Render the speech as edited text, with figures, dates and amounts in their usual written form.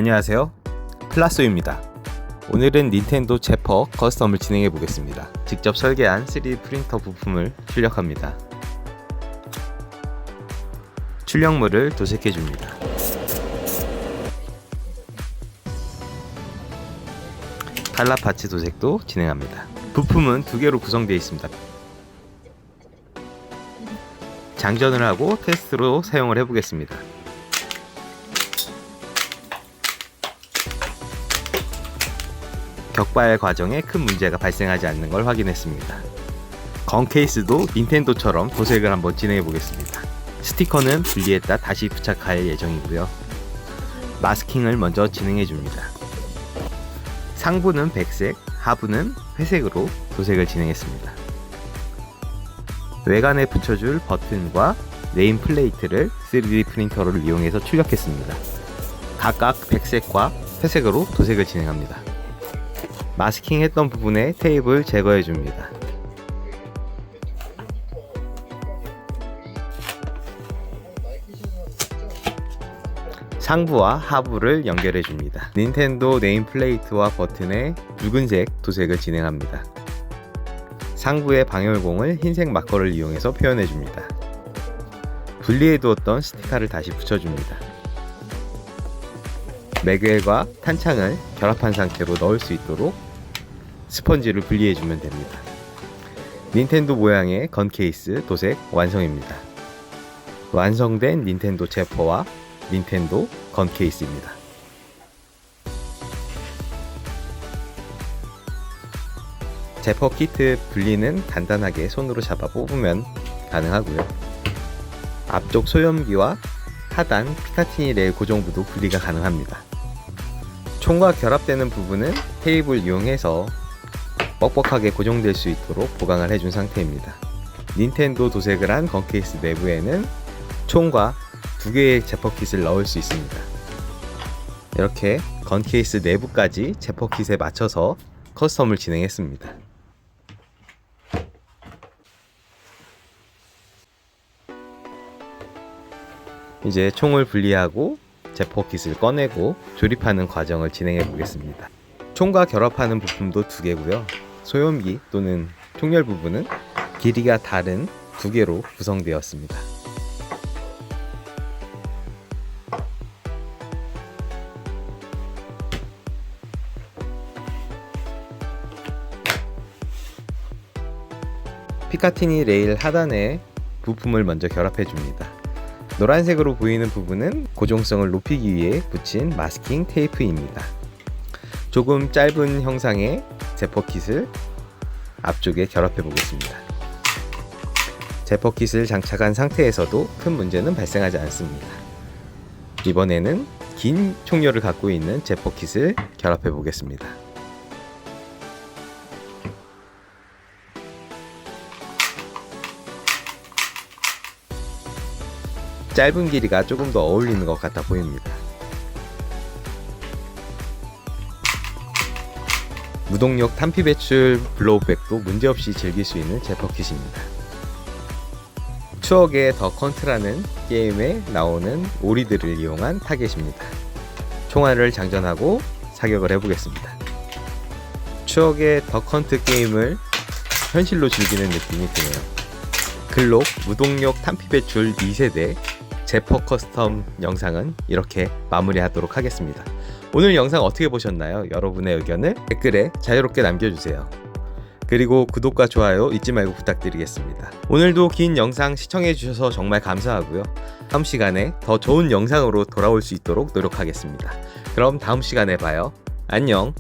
안녕하세요, 플라소입니다. 오늘은 닌텐도 제퍼 커스텀을 진행해 보겠습니다. 직접 설계한 3D 프린터 부품을 출력합니다. 출력물을 도색해 줍니다. 칼라 파츠 도색도 진행합니다. 부품은 두 개로 구성되어 있습니다. 장전을 하고 테스트로 사용을 해보겠습니다. 격발 과정에 큰 문제가 발생하지 않는 걸 확인했습니다. 건 케이스도 닌텐도처럼 도색을 한번 진행해 보겠습니다. 스티커는 분리했다 다시 부착할 예정이고요. 마스킹을 먼저 진행해 줍니다. 상부는 백색, 하부는 회색으로 도색을 진행했습니다. 외관에 붙여줄 버튼과 네임 플레이트를 3D 프린터를 이용해서 출력했습니다. 각각 백색과 회색으로 도색을 진행합니다. 마스킹 했던 부분에 테이프를 제거해 줍니다. 상부와 하부를 연결해 줍니다. 닌텐도 네임 플레이트와 버튼에 붉은색 도색을 진행합니다. 상부의 방열공을 흰색 마커를 이용해서 표현해 줍니다. 분리해 두었던 스티커를 다시 붙여줍니다. 매겔과 탄창을 결합한 상태로 넣을 수 있도록 스펀지를 분리해 주면 됩니다. 닌텐도 모양의 건 케이스 도색 완성입니다. 완성된 닌텐도 제퍼와 닌텐도 건 케이스입니다. 제퍼 키트 분리는 간단하게 손으로 잡아 뽑으면 가능하고요. 앞쪽 소염기와 하단 피카티니 레일 고정부도 분리가 가능합니다. 총과 결합되는 부분은 테이프를 이용해서 뻑뻑하게 고정될 수 있도록 보강을 해준 상태입니다. 닌텐도 도색을 한 건 케이스 내부에는 총과 두 개의 제퍼 킷을 넣을 수 있습니다. 이렇게 건 케이스 내부까지 제퍼 킷에 맞춰서 커스텀을 진행했습니다. 이제 총을 분리하고 제퍼 킷을 꺼내고 조립하는 과정을 진행해 보겠습니다. 총과 결합하는 부품도 두 개고요. 소염기 또는 총열 부분은 길이가 다른 두 개로 구성되었습니다. 피카티니 레일 하단에 부품을 먼저 결합해 줍니다. 노란색으로 보이는 부분은 고정성을 높이기 위해 붙인 마스킹 테이프입니다. 조금 짧은 형상의 제퍼 킷을 앞쪽에 결합해 보겠습니다. 제퍼 킷을 장착한 상태에서도 큰 문제는 발생하지 않습니다. 이번에는 긴 총열을 갖고 있는 제퍼 킷을 결합해 보겠습니다. 짧은 길이가 조금 더 어울리는 것 같아 보입니다. 무동력 탄피 배출 블로우백도 문제없이 즐길 수 있는 제퍼 킷입니다. 추억의 더 컨트라는 게임에 나오는 오리들을 이용한 타겟입니다. 총알을 장전하고 사격을 해보겠습니다. 추억의 더 컨트 게임을 현실로 즐기는 느낌이 드네요. 글록 무동력 탄피 배출 2세대 제퍼 커스텀 영상은 이렇게 마무리하도록 하겠습니다. 오늘 영상 어떻게 보셨나요? 여러분의 의견을 댓글에 자유롭게 남겨주세요. 그리고 구독과 좋아요 잊지 말고 부탁드리겠습니다. 오늘도 긴 영상 시청해주셔서 정말 감사하고요. 다음 시간에 더 좋은 영상으로 돌아올 수 있도록 노력하겠습니다. 그럼 다음 시간에 봐요. 안녕.